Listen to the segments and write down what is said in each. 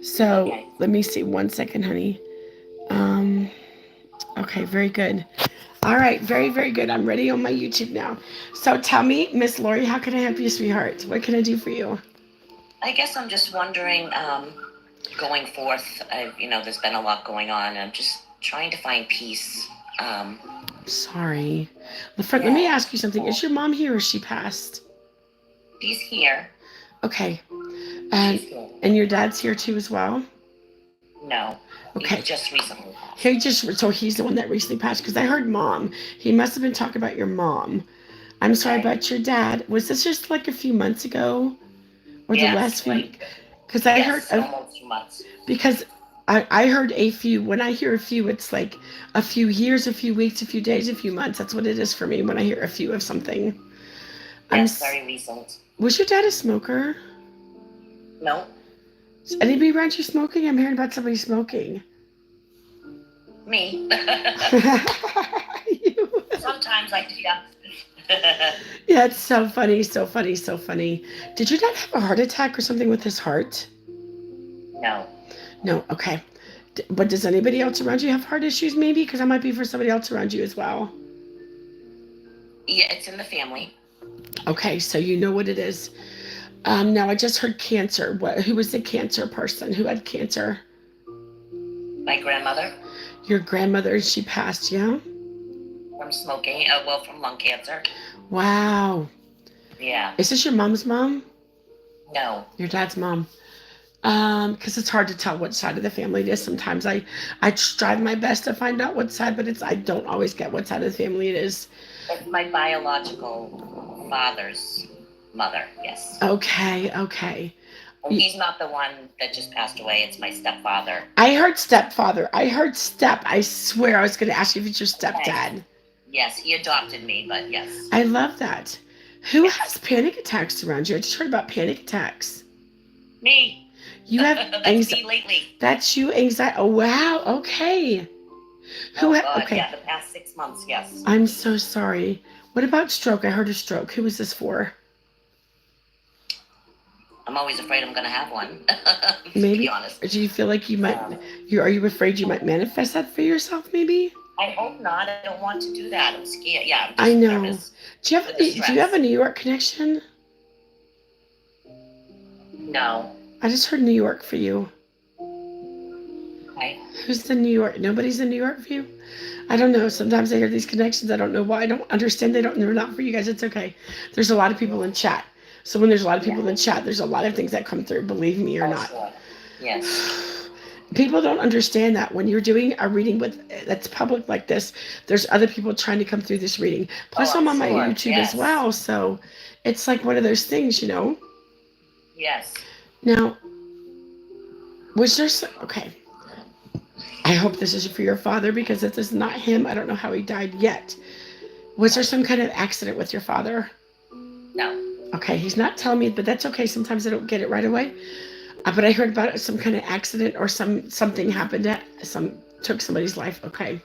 So Okay. let me see 1 second, honey. Um, okay, very good. All right, very, very good. I'm ready on my YouTube now. So tell me, Miss Laurie, how can I help you, sweetheart? What can I do for you? I guess I'm just wondering, going forth, there's been a lot going on. I'm just trying to find peace. Um, Sorry. Let me yeah. ask you something. Is your mom here or is she passed? She's here. Okay. She's And here. and your dad's here too as well? No, he Okay. just recently He passed. just so he's the one that recently passed because I heard mom. He must have been talking about your mom. I'm sorry Okay. about your dad. Was this just like a few months ago or the last Yes, few like, weeks? Because I heard yes, almost 2 months. because I heard a few. When I hear a few, it's like a few years, a few weeks, a few days, a few months. That's what it is for me when I hear a few of something. I'm. Yes, very recent. Was your dad a smoker? No, Is anybody around you smoking? I'm hearing about somebody smoking. me. You- Sometimes I yeah. yeah, it's so funny, so funny, so funny. Did your dad have a heart attack or something with his heart? No. No, okay. But does anybody else around you have heart issues, maybe? Because that might be for somebody else around you as well. Yeah, it's in the family. Okay, so you know what it is. Now I just heard cancer. Who was the cancer person? Who had cancer? My grandmother Your grandmother, she passed, yeah? from smoking, well, from lung cancer. Wow. Yeah. Is this your mom's mom? No. Your dad's mom? Because it's hard to tell which side of the family it is. Sometimes I strive my best to find out what side, but it's I don't always get what side of the family it is. It's my biological father's mother, yes. Okay, okay. And he's not the one that just passed away, it's my stepfather. I heard stepfather. I heard step. I swear I was going to ask you if it's your Okay. stepdad. Yes, he adopted me, but yes. I love that. Who has Yes. panic attacks around you? I just heard about panic attacks. Me. You have That's anxiety. me lately. That's you anxiety. Oh wow. Okay. Oh, God. Okay. Yeah, the past 6 months, yes. I'm so sorry. What about stroke? I heard a stroke. Who was this for? I'm always afraid I'm going to have one, to be Maybe. honest. Or do you feel like you might? Um, Are you afraid you might manifest that for yourself? Maybe. I hope not. I don't want to do that. I'm scared. Yeah, I'm I just know. nervous with the Do you have a stress. New York connection? No. I just heard New York for you. Okay. Who's the New York? Nobody's in New York for you? I don't know. Sometimes I hear these connections. I don't know why. I don't understand. They're not for you guys. It's okay. There's a lot of people in chat. So when there's a lot of Yeah. people in chat, there's a lot of things that come through, believe me or Oh, not. sure. Yes. People don't understand that when you're doing a reading with that's public like this, there's other people trying to come through this reading. Oh, Plus I'm I'm on my sure. YouTube as Yes. well. So it's like one of those things. Yes. Now, okay. I hope this is for your father because if this is not him, I don't know how he died yet. Was there some kind of accident with your father? No. Okay, he's not telling me, but that's okay. Sometimes I don't get it right away. But I heard about some kind of accident or something happened that took somebody's life. Okay.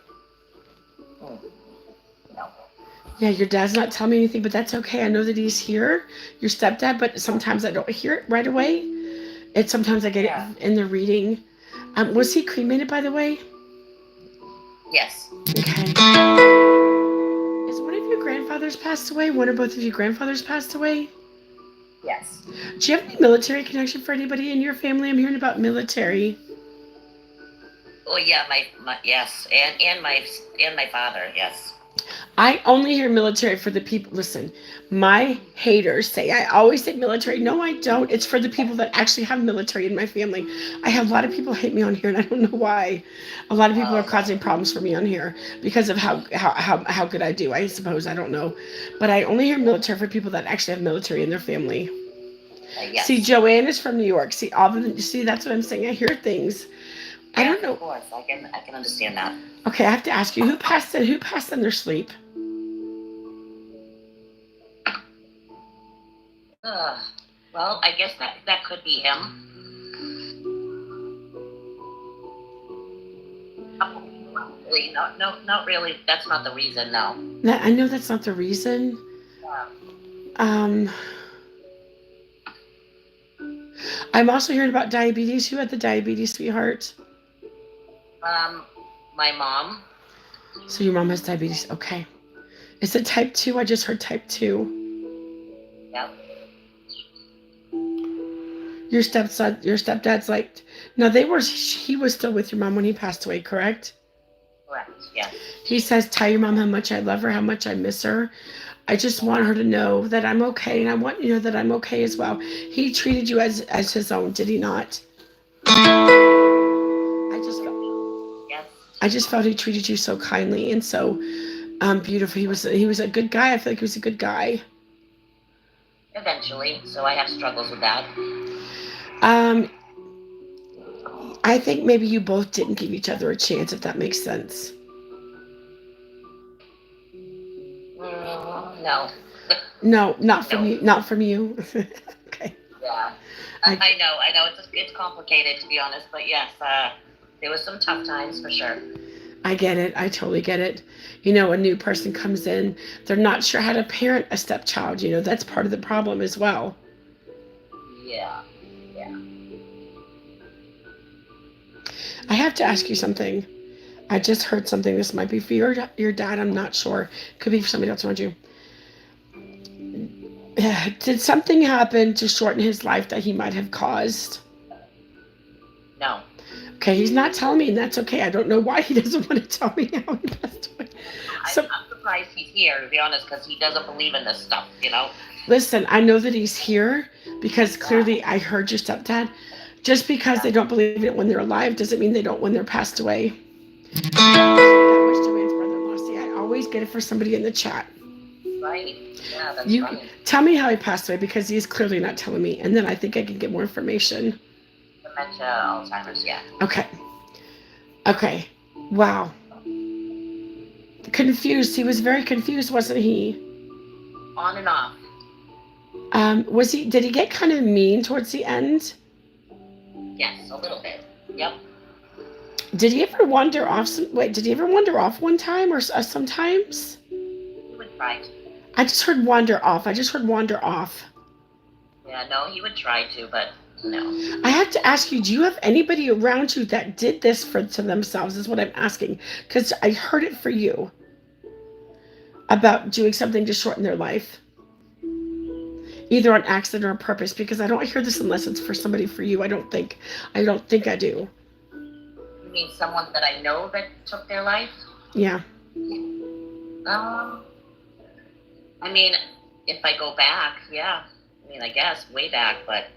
Mm, no. Yeah, your dad's not telling me anything, but that's okay. I know that he's here, your stepdad, but sometimes I don't hear it right away. Sometimes I get it Yeah. in the reading. Was he cremated, by the way? Yes. Okay. Is one of your grandfathers passed away? One or both of your grandfathers passed away? Yes. Do you have any military connection for anybody in your family? I'm hearing about military. Oh, yeah. My yes, and my father. Yes. I only hear military for the people. Listen, my haters say I always say military. No, I don't. It's for the people that actually have military in my family. I have a lot of people hate me on here, and I don't know why. A lot of people are Oh no. causing problems for me on here because of how good I do. I suppose I don't know, but I only hear military for people that actually have military in their family. See, Yes. Joanne is from New York. See, that's what I'm saying. I hear things. I Yes, don't of know. course. I can understand that. Okay, I have to ask you who passed in their sleep. Uh, well, I guess that could be him. Really, no, no, not really. That's not the reason. No. I know that's not the reason. Yeah. Um, I'm also hearing about diabetes. Who had the diabetes, sweetheart? Um, my mom. So your mom has diabetes. Okay. Is it type 2? I just heard type 2. Yep. Your stepdad's like, no, he was still with your mom when he passed away, correct? Correct. Yes. He says, tell your mom how much I love her, how much I miss her. I just want her to know that I'm okay, and I want you to know that I'm okay as well. He treated you as his own, did he not? I just felt Yes. I just felt he treated you so kindly and so beautiful. He was a good guy. I feel like he was a good guy. Eventually. So I have struggles with that. Um, I think maybe you both didn't give each other a chance, if that makes sense. No. No, not from No. you. Not from you. Okay. Yeah. I I know. I know. It's complicated to be honest, but yes, there was some tough times for sure. I get it. I totally get it. A new person comes in, they're not sure how to parent a stepchild. That's part of the problem as well. Yeah. Yeah. I have to ask you something. I just heard something. This might be for your dad. I'm not sure. Could be for somebody else around you. Did something happen to shorten his life that he might have caused? No. Okay, he's not telling me, and that's okay. I don't know why he doesn't want to tell me how he passed away. So, I'm surprised he's here, to be honest, because he doesn't believe in this stuff, you know? listen, I know that he's here because Yeah. clearly I heard your stepdad. Just because Yeah. they don't believe it when they're alive doesn't mean they don't when they're passed away. That was Joanne's brother-in-law. See, I always get it for somebody in the chat. Right. Yeah, that's You right. tell me how he passed away because he's clearly not telling me, and then I think I can get more information. Dementia, Alzheimer's, yeah. Okay. Okay. Wow. Confused. He was very confused, wasn't he? On and off. Was he? Did he get kind of mean towards the end? Yes, a little bit. Yep. Did he ever wander off? Wait, did he ever wander off one time or sometimes? He would try to. I just heard wander off. I just heard wander off. Yeah, no, he would try to, but no. I have to ask you, do you have anybody around you that did this to themselves? Is what I'm asking. Because I heard it for you about doing something to shorten their life. Either on accident or on purpose, because I don't hear this unless it's for somebody for you. I don't think I do. You mean someone that I know that took their life? Yeah. I mean, if I go back, yeah. I mean, I guess way back, but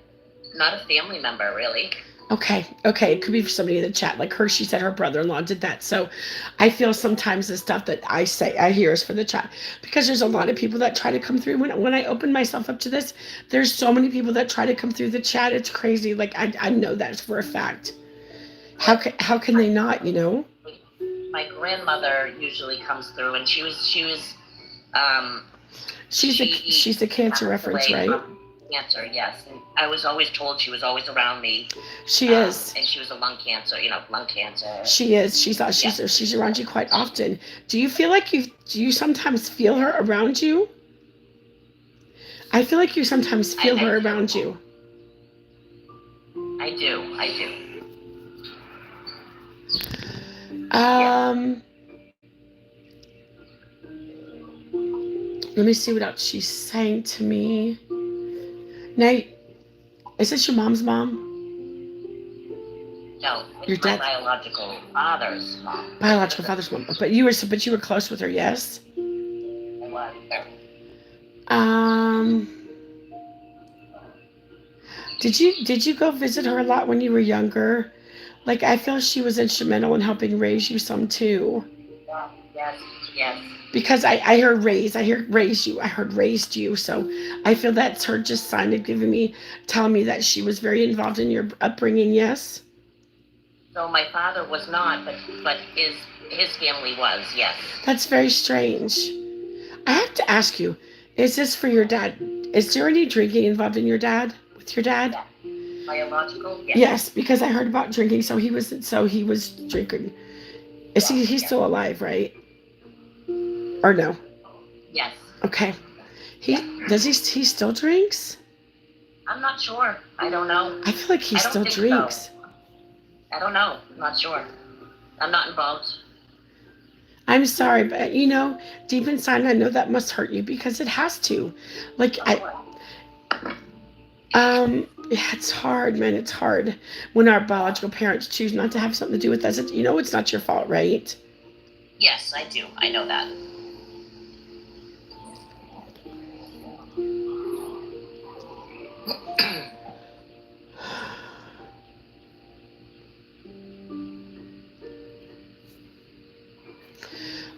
not a family member, really. Okay. It could be for somebody in the chat. Like her, she said her brother-in-law did that. So I feel sometimes the stuff that I hear is for the chat. Because there's a lot of people that try to come through. When I open myself up to this, there's so many people that try to come through the chat. It's crazy. Like I know that for a fact. How can they not, My grandmother usually comes through, and she was She's a cancer reference, right? Cancer, yes. And I was always told she was always around me. She is. And she was a lung cancer. She is. She's around you quite often. Do you feel like do you sometimes feel her around you? I feel like you sometimes feel her around you. I do. Let me see what else she's saying to me. Now, is this your mom's mom? No, it's my biological father's mom. Biological father's mom. But you were close with her, yes? I was. Did you go visit her a lot when you were younger? Like I feel she was instrumental in helping raise you some too. Yes. Because I heard raise, I heard raise you, I heard raised you. So I feel that's her just sign of telling me that she was very involved in your upbringing. Yes. So my father was not, but his family was. Yes. That's very strange. I have to ask you, is this for your dad? Is there any drinking involved in your dad? With your dad? Yeah. Biological? Yes. Yes, because I heard about drinking, so he was drinking. He's still alive, right? Or no? Yes. Okay. He still drinks? I'm not sure. I don't know. I feel like he I don't still think drinks. so. I don't know. I'm not sure. I'm not involved. I'm sorry, but deep inside, I know that must hurt you because it has to. Like Of course. yeah, it's hard, man. It's hard when our biological parents choose not to have something to do with us. It's not your fault, right? Yes, I do. I know that.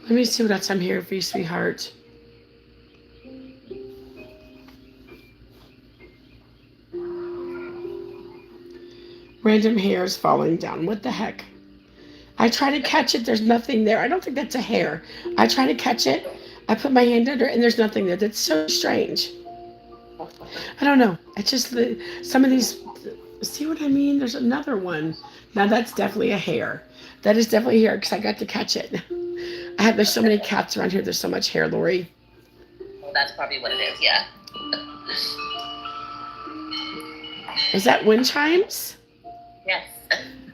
Let me see what else I'm hearing for you, sweetheart. Random hairs falling down. What the heck? I try to catch it. There's nothing there. I don't think that's a hair. I try to catch it. I put my hand under it, and there's nothing there. That's so strange. I don't know. It's just some of these. See what I mean? There's another one. Now that's definitely a hair. That is definitely a hair because I got to catch it. There's so many cats around here. There's so much hair, Laurie. Well, that's probably what it is. Yeah. Is that wind chimes? Yes.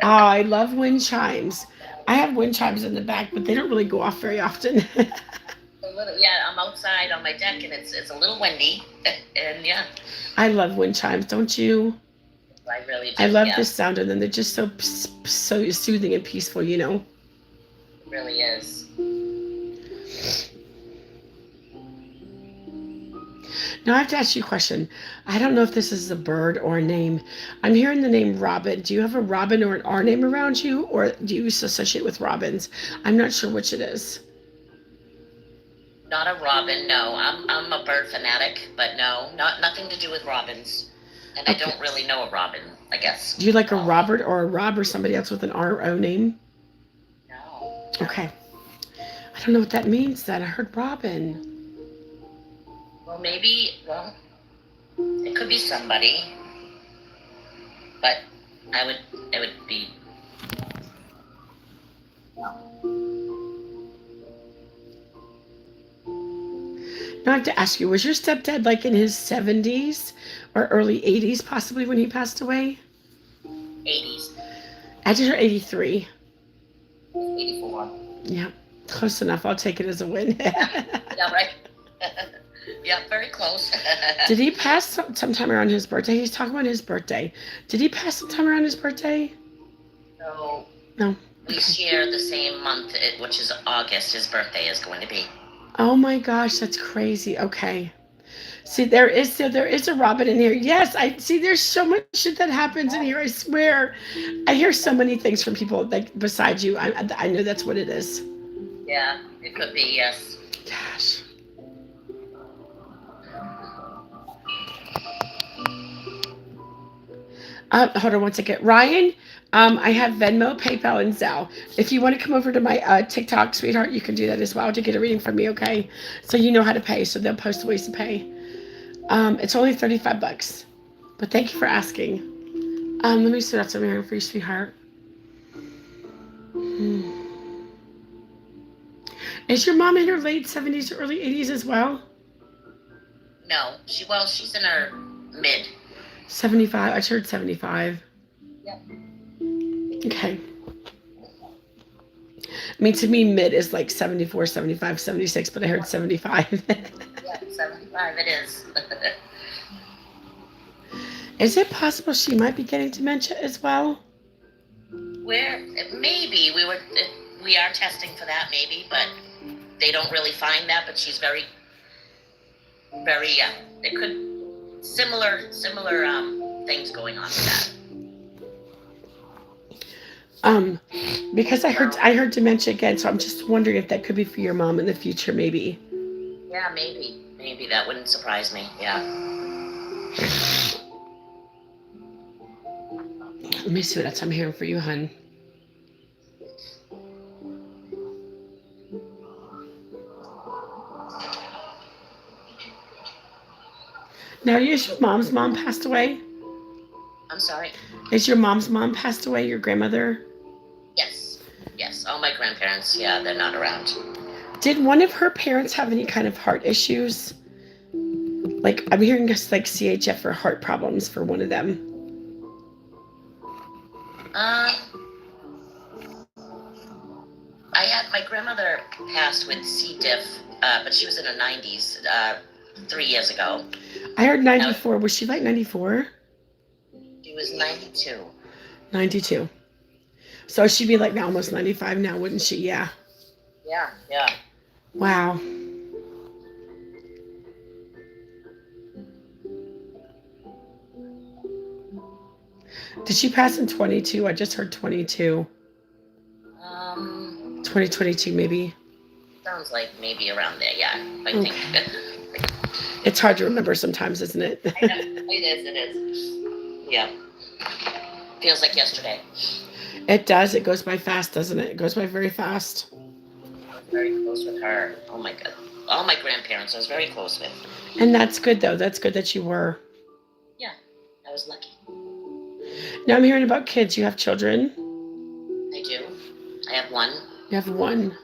Oh, I love wind chimes. I have wind chimes in the back, but they don't really go off very often. Yeah, I'm outside on my deck and it's a little windy, and yeah, I love wind chimes, don't you? I really do. I love Yeah, this sound, and then they're just so soothing and peaceful. it really is. Now I have to ask you a question. I don't know if this is a bird or a name. I'm hearing the name Robin. Do you have a Robin or an R name around you, or do you associate with robins? I'm not sure which it is. Not a robin. No, I'm a bird fanatic, but no, not nothing to do with robins. And I Okay. don't really know a robin. I guess. Do you like a No. Robert or a Rob or somebody else with an R O name? No. Okay. I don't know what that means then. I heard Robin. Well, maybe. Well, it could be somebody, but I would. It would be. Now I have to ask you, was your stepdad like in his 70s or early 80s possibly when he passed away? 80s, I did her 83. 84. Yeah, close enough. I'll take it as a win. Yeah, right. Yeah, very close. Did he pass sometime around his birthday? He's talking about his birthday. Did he pass sometime around his birthday? So No. we Okay. share the same month, which is August. His birthday is going to be. Oh my gosh, that's crazy. Okay. See, there is a Robin in here. Yes, I see. There's so much shit that happens in here. I swear, I hear so many things from people like besides you. I know that's what it is. Yeah, it could be. Yes. Gosh. Hold on one second, Ryan. I have Venmo, PayPal, and Zelle. If you want to come over to my TikTok, sweetheart, you can do that as well to get a reading from me. Okay, so you know how to pay. So they'll post ways to pay. It's only $35, but thank you for asking. Let me see what else I'm hearing for you, sweetheart. Is your mom in her late 70s or early 80s as well? No, she's in her mid. 75. I heard 75. Yep. Okay. I mean, to me, mid is like 74, 75, 76, but I heard 75. Yeah, 75 it is. Is it possible she might be getting dementia as well? Maybe we are testing for that maybe, but they don't really find that. But she's very, very. It could similar things going on with that. Because I heard dementia again, so I'm just wondering if that could be for your mom in the future, maybe. Yeah, maybe that wouldn't surprise me. Yeah. Let me see what else I'm hearing for you, hun. Now, is your mom's mom passed away? I'm sorry. Is your mom's mom passed away? Your grandmother? Yes. All my grandparents. Yeah, they're not around. Did one of her parents have any kind of heart issues? Like I'm hearing it's like CHF or heart problems for one of them. Um, I had my grandmother passed with C. diff, but she was in her 90s 3 years ago. I heard Now 94. Was she like 94? she was 92. 92. So she'd be like now almost 95 now, wouldn't she? Yeah. Yeah, yeah. Wow. Did she pass in 22? I just heard 22. 2022 maybe. Sounds like maybe around there. Yeah, I Okay. think. It's hard to remember sometimes, isn't it? I know. It is. Yeah. Feels like yesterday. It does. It goes by fast, doesn't it? It goes by very fast. I was very close with her. Oh my God. All my grandparents I was very close with. And that's good, though. That's good that you were. Yeah, I was lucky. Now I'm hearing about kids. You have children? I do. I have one. You have one.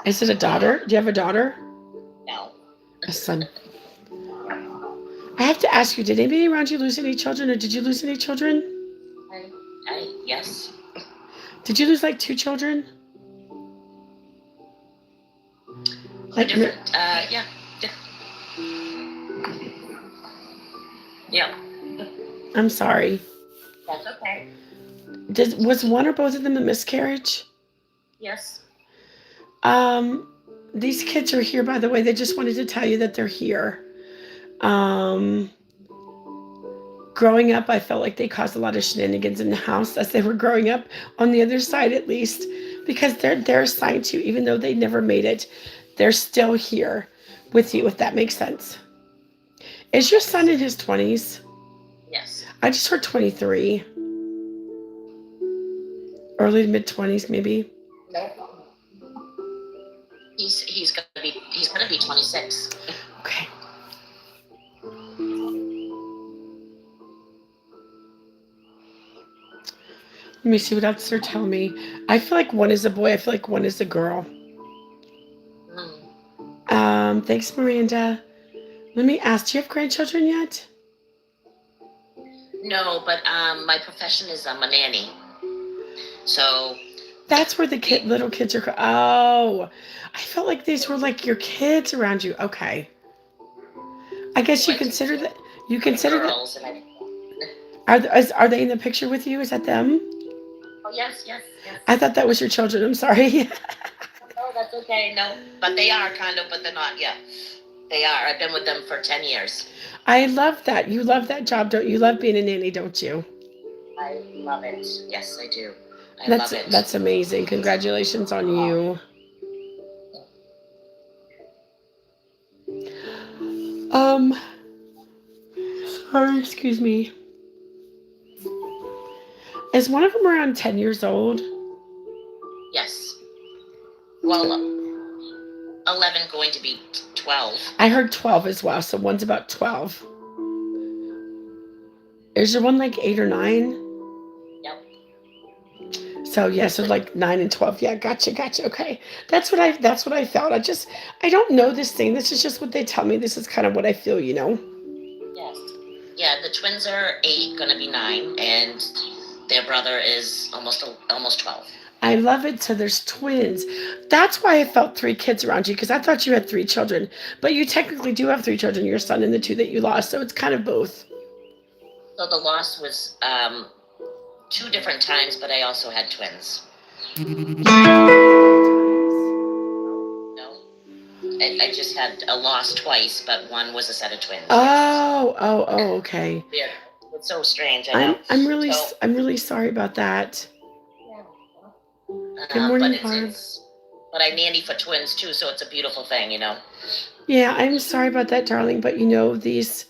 Is it a daughter? Do you have a daughter? No. A son. I have to ask you, did anybody around you lose any children, or did you lose any children? Yes. Did you lose like 2 children? Like different. Yeah. Yeah. I'm sorry. That's okay. Was one or both of them a miscarriage? Yes. These kids are here, by the way. They just wanted to tell you that they're here. Growing up, I felt like they caused a lot of shenanigans in the house as they were growing up, on the other side at least, because they're assigned to, even though they never made it, they're still here with you, if that makes sense. Is your son in his 20s? Yes. I just heard 23. Early to mid 20s, maybe. Nope. He's gonna be 26. Okay. Let me see what else they're telling me. I feel like one is a boy. I feel like one is a girl. Thanks, Miranda. Let me ask, do you have grandchildren yet? No, but my profession is I'm a nanny. So that's where the little kids are. Oh, I felt like these were like your kids around you. Okay. I guess you consider that. You consider girls that. And are they in the picture with you? Is that them? Oh yes. I thought that was your children. I'm sorry. Oh, that's okay. No, but they are kind of, but they're not. Yeah, they are. I've been with them for 10 years. I love that. You love that job, don't you? Love being a nanny, don't you? I love it. Yes, I do. I love it. That's amazing. Congratulations on you. Sorry, excuse me. Is one of them around 10 years old? Yes. Well, 11 going to be 12. I heard 12 as well, so one's about 12. Is there one like 8 or 9? Yep. So yeah, so like 9 and 12. Yeah, gotcha. Okay. That's what I felt. I don't know this thing. This is just what they tell me. This is kind of what I feel, you know? Yes. Yeah, the twins are 8, gonna be 9, and their brother is almost 12. I love it. So there's twins. That's why I felt 3 kids around you, because I thought you had 3 children. But you technically do have 3 children, your son and the 2 that you lost. So it's kind of both. So the loss was 2 different times, but I also had twins. No. I just had a loss twice, but one was a set of twins. Oh, okay. Yeah, it's so strange. I know. I'm really sorry about that. Good morning, Barb. But I nanny for twins too, so it's a beautiful thing, you know. Yeah, I'm sorry about that, darling. But you know, these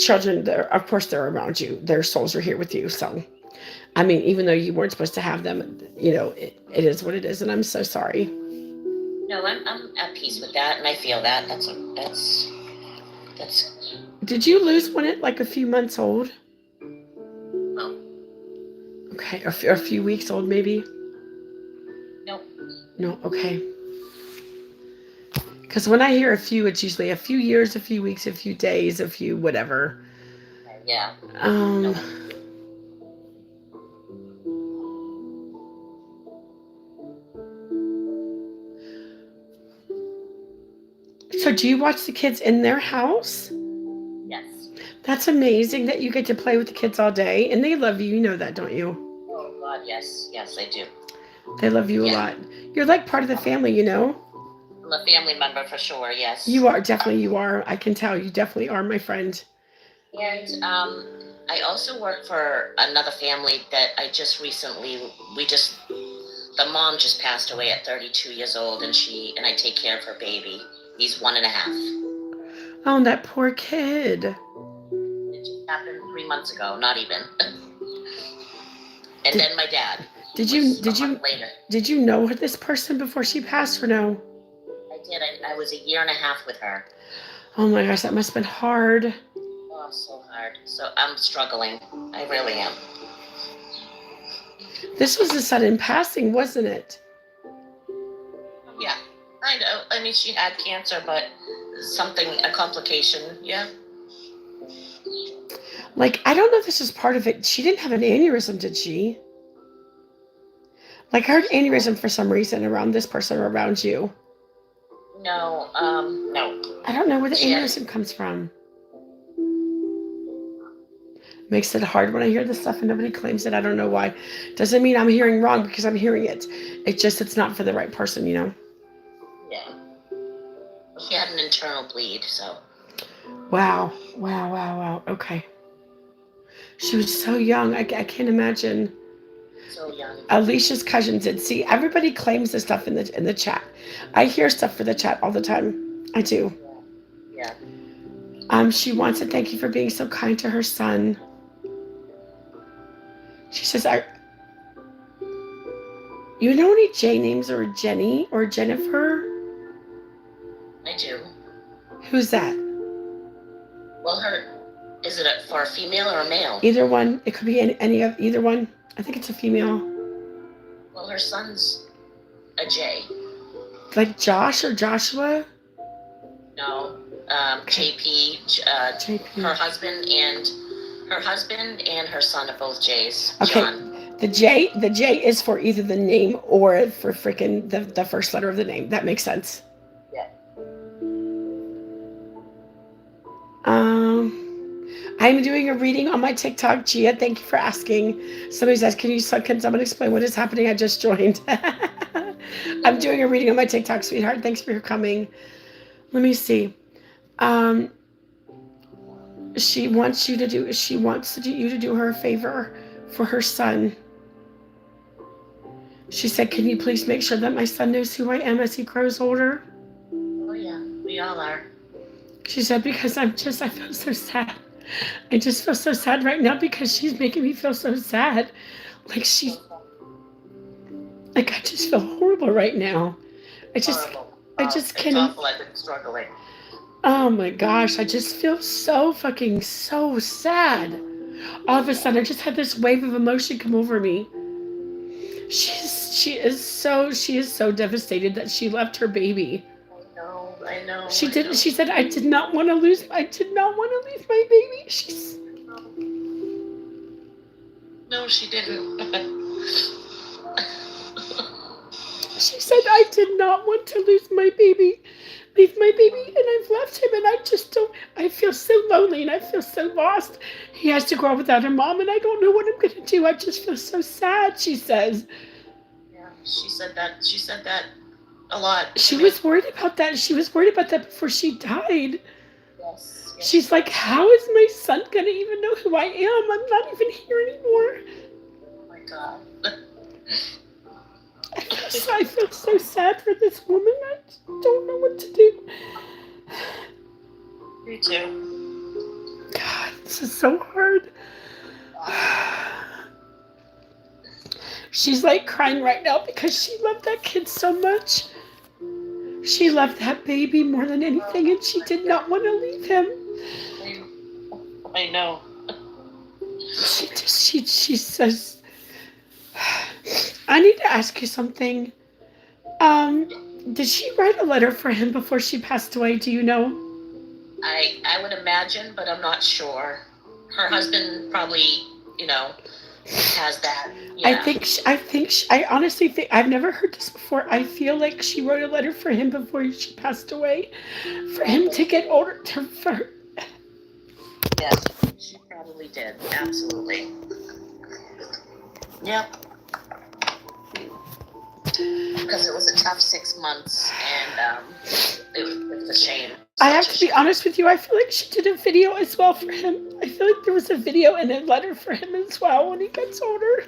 children, of course, they're around you. Their souls are here with you. So, I mean, even though you weren't supposed to have them, you know, it is what it is, and I'm so sorry. No, I'm at peace with that, and I feel that. That's. Did you lose one at like a few months old? No. Okay, a few weeks old, maybe. No. No. Okay. Because when I hear a few, it's usually a few years, a few weeks, a few days, a few whatever. Yeah. Um, No. so do you watch the kids in their house? Yes. That's amazing that you get to play with the kids all day. And they love you. You know that, don't you? Oh God, yes, yes, I do. They love you a Yeah, lot. You're like part of the family, you know? I'm a family member for sure. Yes. You are. Definitely you are. I can tell. You definitely are, my friend. And I also work for another family that I just recently. The mom just passed away at 32 years old, and I take care of her baby. He's 1.5. Oh, that poor kid. It just happened 3 months ago, not even. And Did, then my dad did you was a did you month later. did you know this person before she passed or no? I did. I was a year and a half with her. Oh my gosh, that must have been hard. Oh, so hard. So I'm struggling. I really am. This was a sudden passing, wasn't it? Yeah, I know. I mean, she had cancer, but a complication. Yeah. Like, I don't know if this is part of it. She didn't have an aneurysm, did she? Like, I heard aneurysm for some reason around this person or around you. No, no. I don't know where the She had, aneurysm comes from. Makes it hard when I hear this stuff and nobody claims it. I don't know why. Doesn't mean I'm hearing wrong because I'm hearing it. It's not for the right person, you know? yeah. She had an internal bleed, so. Wow. Wow, wow, wow. Okay. She was so young. I can't imagine. So young. Alicia's cousin did. See, everybody claims this stuff in the chat. I hear stuff for the chat all the time. I do. Yeah. She wants to thank you for being so kind to her son. She says, you know any J names or Jenny or Jennifer? I do. Who's that? Well, is it for a female or a male? Either one. It could be any of either one. I think it's a female. Well, her son's a J. Like Josh or Joshua? No. Okay. JP. JP. Her husband and her son are both J's. Okay. John. The J is for either the name or for freaking the first letter of the name. That makes sense. Yeah. I'm doing a reading on my TikTok, Gia. Thank you for asking. Somebody says, can someone explain what is happening? I just joined. I'm doing a reading on my TikTok, sweetheart. Thanks for coming. Let me see. She wants you to do her a favor for her son. She said, can you please make sure that my son knows who I am as he grows older? Oh yeah, we all are. She said, because I feel so sad. I just feel so sad right now because she's making me feel so sad. I just feel horrible right now. Horrible. I just It's can't. awful. I've been struggling. Oh my gosh, I just feel so sad. All of a sudden, I just had this wave of emotion come over me. She is so devastated that she left her baby. I know. She did. She said, I did not want to leave my baby. No, she didn't. She said, I did not want to leave my baby, and I've left him, and I feel so lonely, and I feel so lost. He has to grow up without a mom, and I don't know what I'm going to do. I just feel so sad, she says. Yeah, she said that a lot. She was worried about that. She was worried about that before she died. Yes. She's like, how is my son going to even know who I am? I'm not even here anymore. Oh my God. I feel so sad for this woman. I don't know what to do. Me too. God, this is so hard. She's like crying right now because she loved that kid so much. She loved that baby more than anything, and she did not want to leave him. I know. She says, I need to ask you something. Did she write a letter for him before she passed away? Do you know? I would imagine, but I'm not sure. Her husband probably, you know, has that. Yeah. I honestly think, I've never heard this before. I feel like she wrote a letter for him before she passed away, for him to get older, Yes, she probably did. Absolutely. Yep. Because it was a tough 6 months, and it's a shame. I have to be honest with you, I feel like she did a video as well for him. I feel like there was a video and a letter for him as well when he gets older.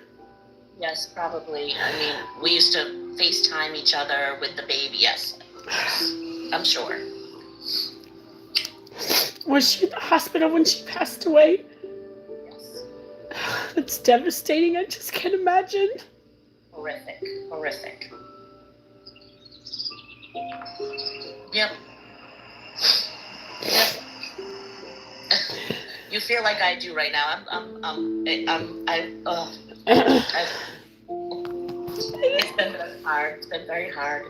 Yes, probably. I mean, we used to FaceTime each other with the baby. Yes, I'm sure. Was she in the hospital when she passed away? Yes. That's devastating. I just can't imagine. Horrific. Horrific. Yep. Yep. You feel like I do right now. It's been very hard. It's been very hard.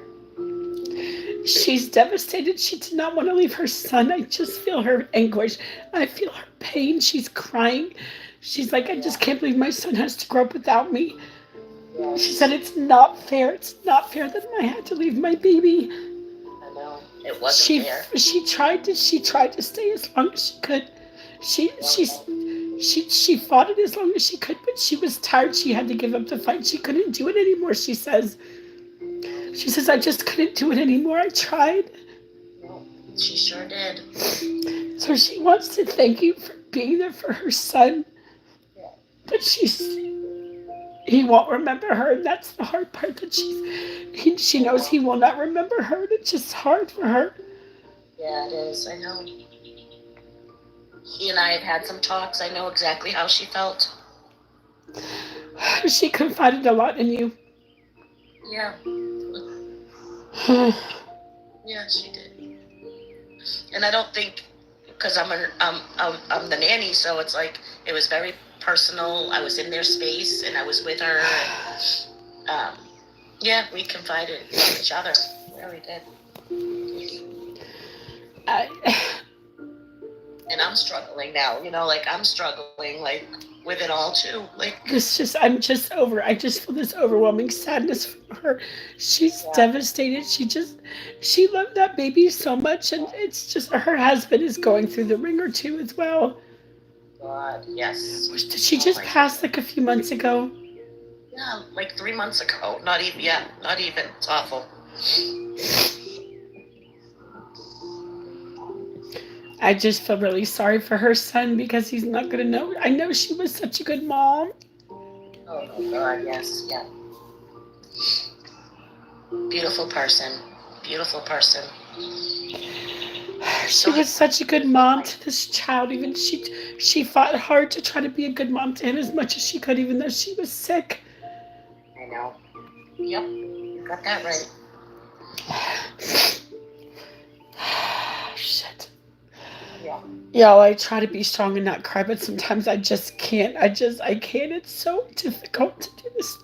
She's devastated. She did not want to leave her son. I just feel her anguish. I feel her pain. She's crying. She's like, I just can't believe my son has to grow up without me. She said, it's not fair. It's not fair that I had to leave my baby. I know. It wasn't fair. She tried to stay as long as she could. She fought it as long as she could, but she was tired. She had to give up the fight. She couldn't do it anymore, she says. She says, I just couldn't do it anymore. I tried. She sure did. So she wants to thank you for being there for her son. But he won't remember her, and that's the hard part, that she knows he will not remember her, and it's just hard for her. Yeah, it is. I know. He and I have had some talks. I know exactly how she felt. She confided a lot in you. Yeah. Yeah, she did. And I don't think, because I'm the nanny, so it's like it was very personal. I was in their space and I was with her. And, yeah, we confided in each other. Yeah, we did. And I'm struggling now. You know, like I'm struggling like with it all too. Like I'm just over. I just feel this overwhelming sadness for her. She's devastated. She loved that baby so much, and it's just her husband is going through the ringer too as well. God, yes. Did she just pass like a few months ago? Yeah, like 3 months ago. Not even. Yeah, not even. It's awful. I just feel really sorry for her son because he's not going to know. I know she was such a good mom. Oh my God, yes, yeah. Beautiful person. Beautiful person. She was such a good mom to this child. Even she fought hard to try to be a good mom to him as much as she could, even though she was sick. I know. Yep, you got that right. Shit. Yeah. Y'all, I try to be strong and not cry, but sometimes I just can't. I can't. It's so difficult to do this.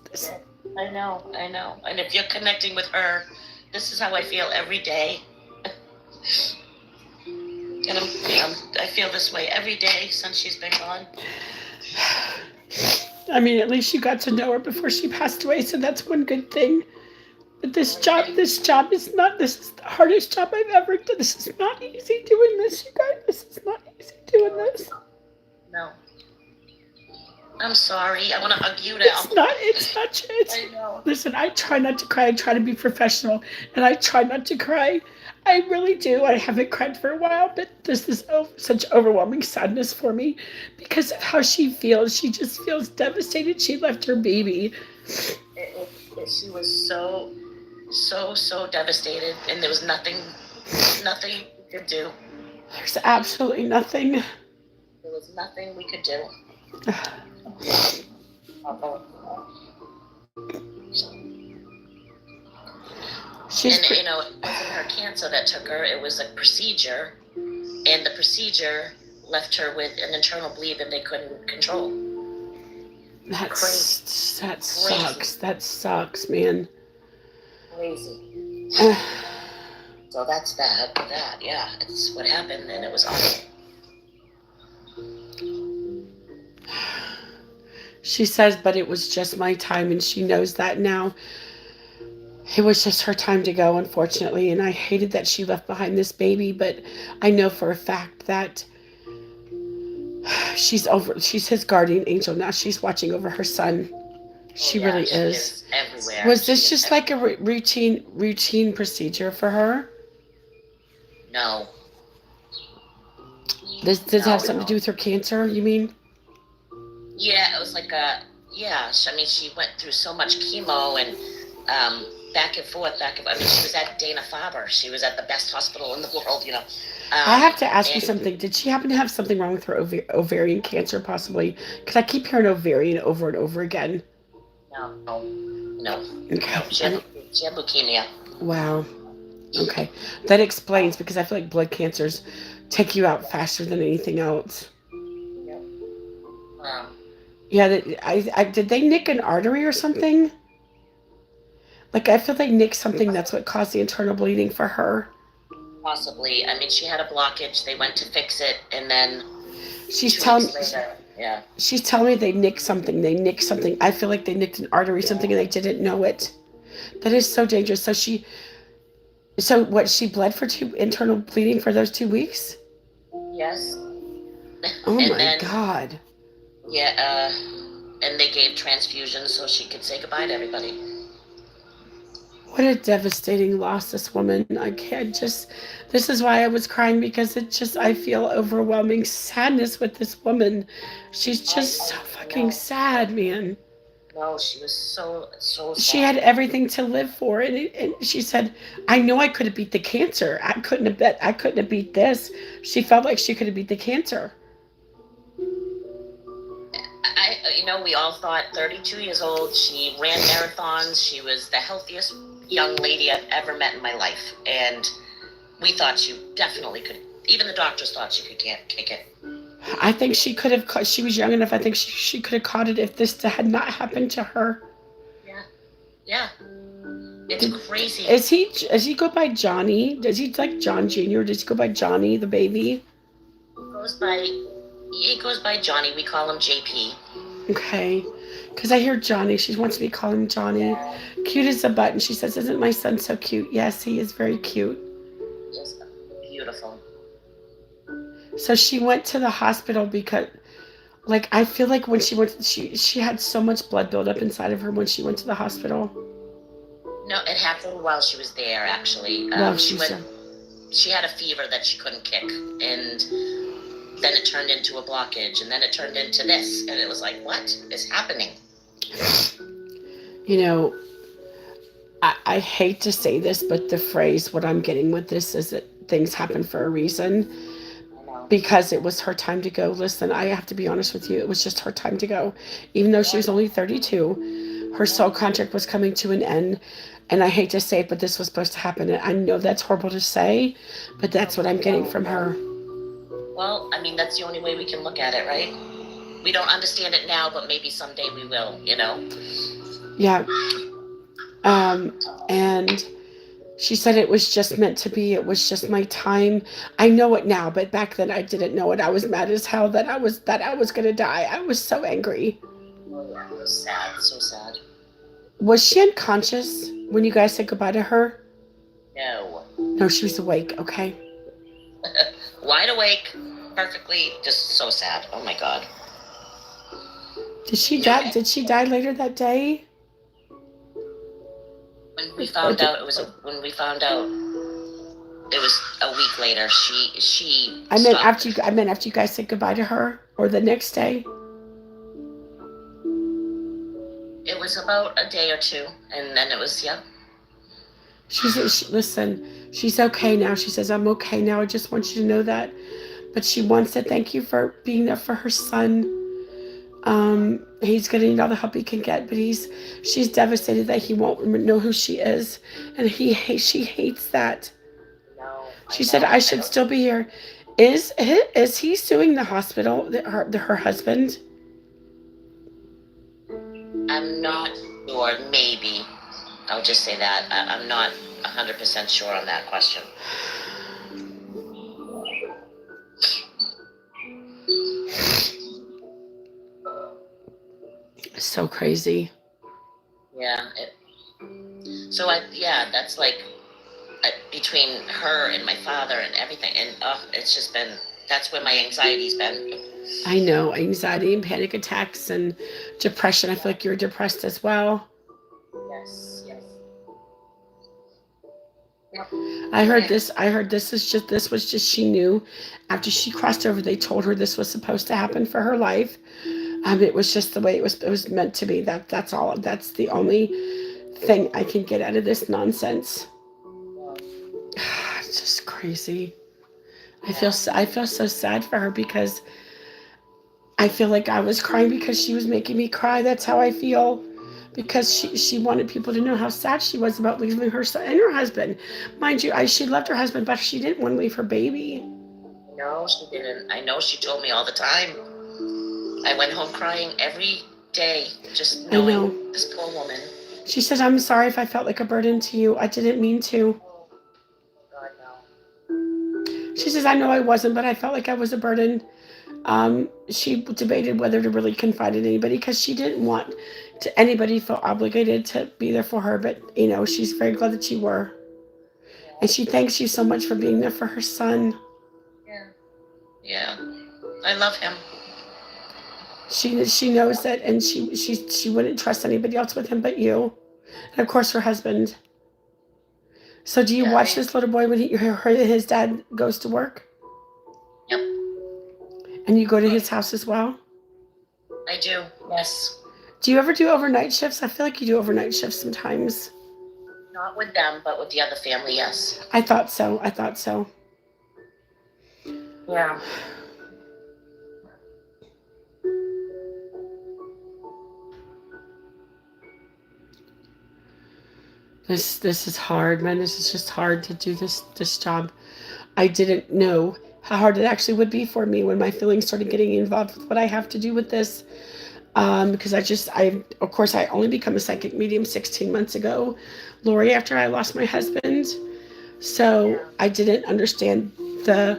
I know. And if you're connecting with her, this is how I feel every day. And I feel this way every day since she's been gone. I mean, at least you got to know her before she passed away, so that's one good thing. But this job is the hardest job I've ever done. This is not easy doing this, you guys. This is not easy doing this. No. I'm sorry. I want to hug you now. It's not. I know. Listen, I try not to cry. I try to be professional, and I try not to cry. I really do. I haven't cried for a while, but this is such overwhelming sadness for me because of how she feels. She just feels devastated. She left her baby. She was so devastated, and there was nothing we could do. There's absolutely nothing. There was nothing we could do. And you know, it wasn't her cancer that took her. It was a procedure, and the procedure left her with an internal bleed that they couldn't control. That sucks. That sucks, man. Crazy. So that's that. That, yeah, it's what happened, and it was awful. She says, but it was just my time, and she knows that now. It was just her time to go, unfortunately, and I hated that she left behind this baby, but I know for a fact that she's his guardian angel now. She's watching over her son. Oh She yeah, really she is. is everywhere. Was She this is just like a everywhere. routine procedure for her? No, This does it have no, something to do no. with her cancer, you mean? Yeah, it was like a yeah. I mean, she went through so much chemo and back and forth, back and forth. I mean, she was at Dana Farber. She was at the best hospital in the world, you know. I Um, have to ask you and something. Did she happen to have something wrong with her ovarian cancer, possibly? Because I keep hearing ovarian over and over again. no, no, no, Okay. no. She had leukemia. Wow. Okay. That explains because I feel like blood cancers take you out faster than anything else. Yep. Um, Yeah. Did they nick an artery or something? Like I feel they nicked something. That's what caused the internal bleeding for her. Possibly. I mean, she had a blockage. They went to fix it, and then She's two telling weeks later, yeah. she's telling me they nicked something. They nicked something. I feel like they nicked an artery, something, and they didn't know it. That is so dangerous. So what? She bled for two internal bleeding for those 2 weeks. Yes. Oh And my then God. yeah, and they gave transfusions so she could say goodbye to everybody. What a devastating loss, this woman. I can't just, this is why I was crying because it just, I feel overwhelming sadness with this woman. She's just so I fucking know. sad, man. No, she was so She sad. had everything to live for. And she said, I know I could have beat the cancer. I couldn't have beat this. She felt like she could have beat the cancer. You know, we all thought 32 years old. She ran marathons. She was the healthiest young lady I've ever met in my life, and we thought she definitely could. Even the doctors thought she could can't kick it. I think she could have, she was young enough. I think she could have caught it if this had not happened to her. Yeah, yeah, it's Did, crazy. does he go by Johnny? Does he like John Jr.? Does he go by Johnny, the baby? He goes by he goes by Johnny. We call him JP. Okay. Because I hear Johnny. She wants me to call him Johnny. Yeah, Cute as a button. She says, isn't my son so cute? Yes, he is very cute. just beautiful. So she went to the hospital because, like, I feel like when she went, she had so much blood buildup inside of her when she went to the hospital. No, it happened while she was there. Actually, Well, she she's went. She had a fever that she couldn't kick, and then it turned into a blockage, and then it turned into this, and it was like, what is happening? you know, I hate to say this, but the phrase, what I'm getting with this is that things happen for a reason I know. because it was her time to go. Listen, I have to be honest with you. It was just her time to go. Even though she Yeah, was only 32, her yeah. soul contract was coming to an end. And I hate to say it, but this was supposed to happen. And I know that's horrible to say, but that's what I'm getting from her. Well, I mean, that's the only way we can look at it, right? We don't understand it now, but maybe someday we will, you know? Yeah. Um, and she said it was just meant to be. It was just my time. I know it now, but back then I didn't know it. I was mad as hell that I was gonna die. I was so angry. Oh, yeah, it was sad, so sad. Was she unconscious when you guys said goodbye to her? No. No, she was awake. Okay. Wide awake, perfectly, just so sad. Oh my God. Did she die? Did she die later that day? When we Or found did, out, when we found out, it was a week later. She stopped. I meant after you guys said goodbye to her, or the next day. It was about a day or two, and then it was, yeah. Listen, she's okay now. She says, I'm okay now. I just want you to know that. But she wants to thank you for being there for her son. He's gonna need all the help he can get, but she's devastated that he won't know who she is, and she hates that. No, She I said, know. I I should don't. still be here. Is he suing the hospital, her husband? I'm not sure. Maybe. I'll just say that. I'm not 100% sure on that question. So crazy. Yeah. Yeah, that's like between her and my father and everything, and it's just been, that's where my anxiety's been. I know, anxiety and panic attacks and depression. I feel like you're depressed as well. Yes, yes. I heard this was just she knew after she crossed over, they told her this was supposed to happen for her life. It was just the way it was meant to be. That's all. That's the only thing I can get out of this nonsense. It's just crazy. I feel so sad for her because I feel like I was crying because she was making me cry. That's how I feel. Because she wanted people to know how sad she was about leaving her son and her husband. Mind you, she loved her husband, but she didn't want to leave her baby. No, she didn't. I know she told me all the time. I went home crying every day, just knowing this poor woman. She said, "I'm sorry if I felt like a burden to you. I didn't mean to." God, no. She says, "I know I wasn't, but I felt like I was a burden." She debated whether to really confide in anybody because she didn't want anybody to feel obligated to be there for her. But, she's very glad that you were. And she thanks you so much for being there for her son. Yeah. Yeah. I love him. She knows that, and she wouldn't trust anybody else with him but you. And, of course, her husband. So do you watch this little boy when his dad goes to work? Yep. And you go to his house as well? I do, yes. Do you ever do overnight shifts? I feel like you do overnight shifts sometimes. Not with them, but with the other family, yes. I thought so. Yeah. This is hard, man. This is just hard to do this job. I didn't know how hard it actually would be for me when my feelings started getting involved with what I have to do with this. Because of course, I only become a psychic medium 16 months ago, Laurie, after I lost my husband. So I didn't understand the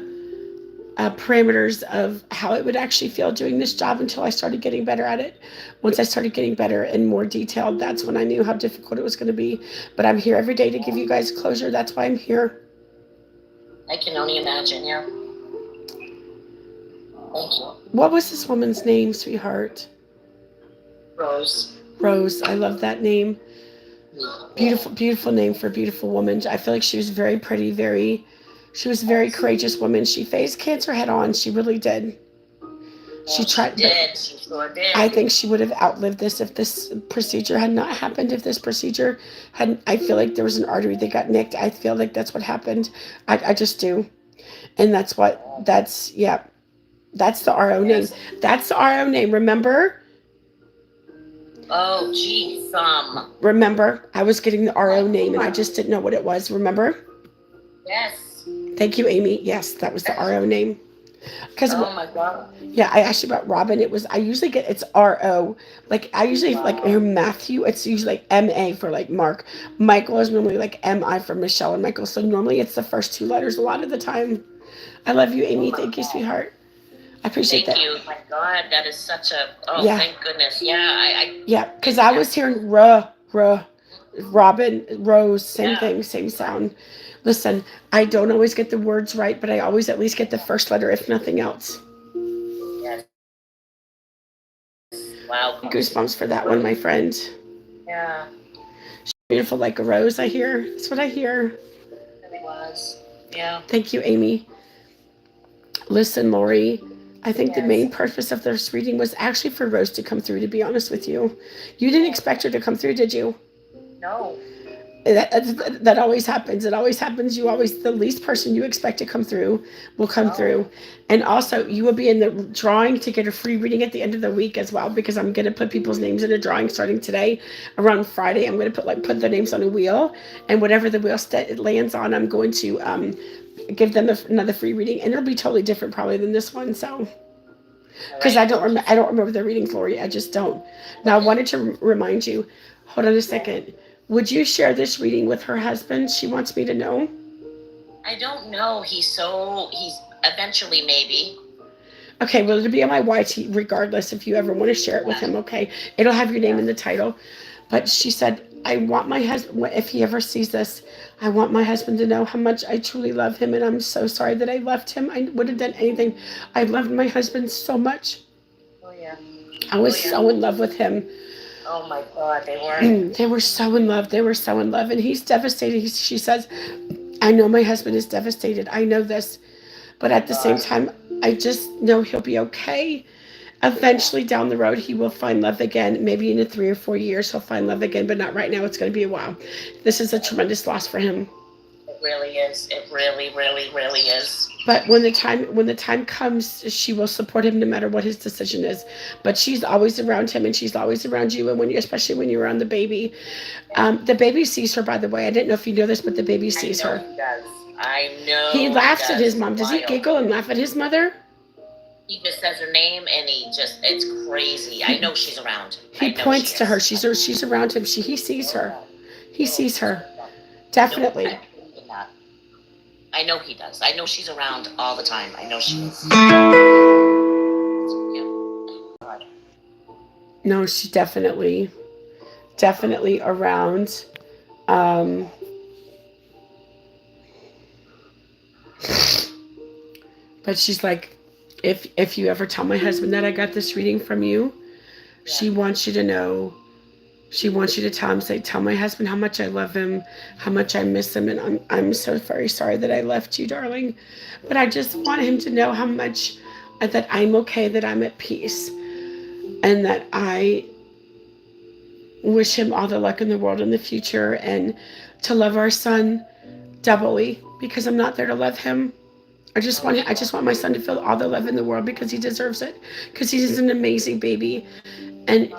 parameters of how it would actually feel doing this job until I started getting better at it. Once I started getting better and more detailed, that's when I knew how difficult it was going to be. But I'm here every day to give you guys closure. That's why I'm here. I can only imagine, yeah. Thank you. What was this woman's name, sweetheart? Rose. Rose. I love that name. Beautiful, beautiful name for a beautiful woman. I feel like she was very pretty, she was a very courageous woman. She faced cancer head on. She really did. She tried. She sure did. I think she would have outlived this if this procedure had not happened. If this procedure hadn't, I feel like there was an artery that got nicked. I feel like that's what happened. I just do. And that's the RO name. That's the RO name. Remember? Oh, geez. Remember, I was getting the RO name and I just didn't know what it was. Remember? Yes. Thank you, Amy. Yes, that was the RO name. Oh my God. Yeah, I asked you about Robin. I usually get, it's RO. Like, I usually, like, hear Matthew, it's usually like MA for like Mark. Michael is normally like MI for Michelle and Michael. So normally it's the first two letters a lot of the time. I love you, Amy. Thank you, sweetheart. I appreciate that. Thank you. My God, that is such a, thank goodness. Yeah, yeah, because I was hearing Robin, Rose, same thing, same sound. Listen, I don't always get the words right, but I always at least get the first letter, if nothing else. Yes. Wow. Goosebumps for that one, my friend. Yeah. She's beautiful like a rose, I hear. That's what I hear. It was. Yeah. Thank you, Amy. Listen, Laurie, I think the main purpose of this reading was actually for Rose to come through, to be honest with you. You didn't expect her to come through, did you? No. That always happens. It always happens. The least person you expect to come through will come through. And also, you will be in the drawing to get a free reading at the end of the week as well, because I'm going to put people's names in a drawing starting today. Around Friday, I'm going to put their names on a wheel, and whatever the wheel it lands on, I'm going to give them another free reading, and it'll be totally different probably than this one. So, because I don't remember the readings, Laurie. I just don't. Now, I wanted to remind you. Hold on a second. Would you share this reading with her husband? She wants me to know. I don't know. He's eventually maybe. Okay, well, it'll be on my YT regardless if you ever want to share it with him, okay? It'll have your name in the title. But she said, I want my husband, if he ever sees this, I want my husband to know how much I truly love him, and I'm so sorry that I left him. I would have done anything. I loved my husband so much. Oh yeah. I was so in love with him. Oh my God, they were. They were so in love. They were so in love. And he's devastated. She says, I know my husband is devastated. I know this. But at the same time, I just know he'll be okay. Eventually down the road, he will find love again. Maybe in 3 or 4 years, he'll find love again, but not right now. It's going to be a while. This is a tremendous loss for him. It really is. It really, really, really is. But when the time comes, she will support him no matter what his decision is. But she's always around him, and she's always around you. And especially when you're around the baby sees her. By the way, I didn't know if you know this, but the baby sees her. He does. I know. He laughs at his mom. Does he giggle and laugh at his mother? He just says her name, and it's crazy. I know she's around. He points to her. She's around him. He sees her. He sees her. Definitely. I know he does. I know she's around all the time. I know she is. No, she's definitely around. But she's like, if you ever tell my husband that I got this reading from you, she wants you to know. She wants you to tell my husband how much I love him, how much I miss him, and I'm so very sorry that I left you, darling. But I just want him to know how much that I'm okay, that I'm at peace, and that I wish him all the luck in the world in the future, and to love our son doubly, because I'm not there to love him. I just want my son to feel all the love in the world, because he deserves it, because he's an amazing baby, and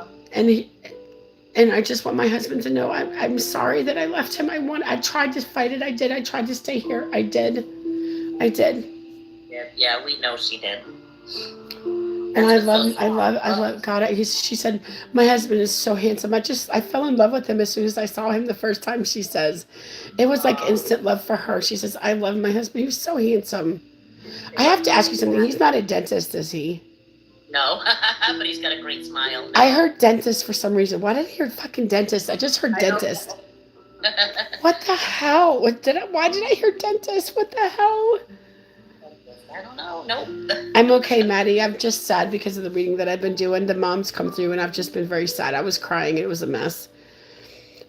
I just want my husband to know I'm sorry that I left him. I tried to fight it. I did. I tried to stay here. I did. Yeah, we know she did. And I love God. She said, my husband is so handsome. I fell in love with him as soon as I saw him the first time, she says. It was like instant love for her. She says, I love my husband. He was so handsome. I have to ask you something. He's not a dentist, is he? No, but he's got a great smile. I heard dentist for some reason. Why did I hear fucking dentist? I just heard dentist. What the hell? Why did I hear dentist? What the hell? I don't know. Nope. I'm okay, Maddie. I'm just sad because of the reading that I've been doing. The moms come through, and I've just been very sad. I was crying. It was a mess.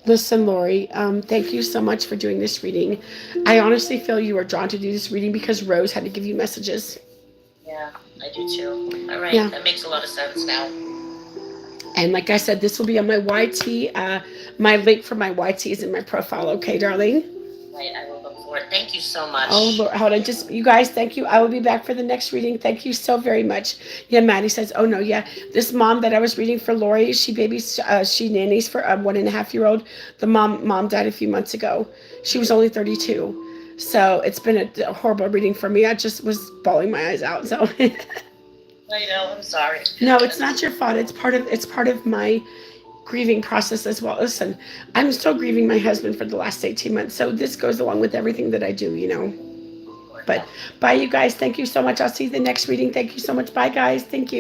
Listen, Laurie, thank you so much for doing this reading. I honestly feel you were drawn to do this reading because Rose had to give you messages. Yeah, I do too. All right, Yeah. That makes a lot of sense now. And like I said, this will be on my YT. My link for my YT is in my profile. Okay, darling? Right, I will look for it. Thank you so much. Oh, Lord, hold on. You guys, thank you. I will be back for the next reading. Thank you so very much. Yeah, Maddie says, oh, no, yeah. This mom that I was reading for Laurie, she nannies for a 1.5-year-old. The mom died a few months ago. She was only 32. So it's been a horrible reading for me. I just was bawling my eyes out. So I know. I'm sorry. No, it's not your fault. It's part of my grieving process as well. Listen, I'm still grieving my husband for the last 18 months. So this goes along with everything that I do. But bye, you guys. Thank you so much. I'll see you the next reading. Thank you so much. Bye, guys. Thank you.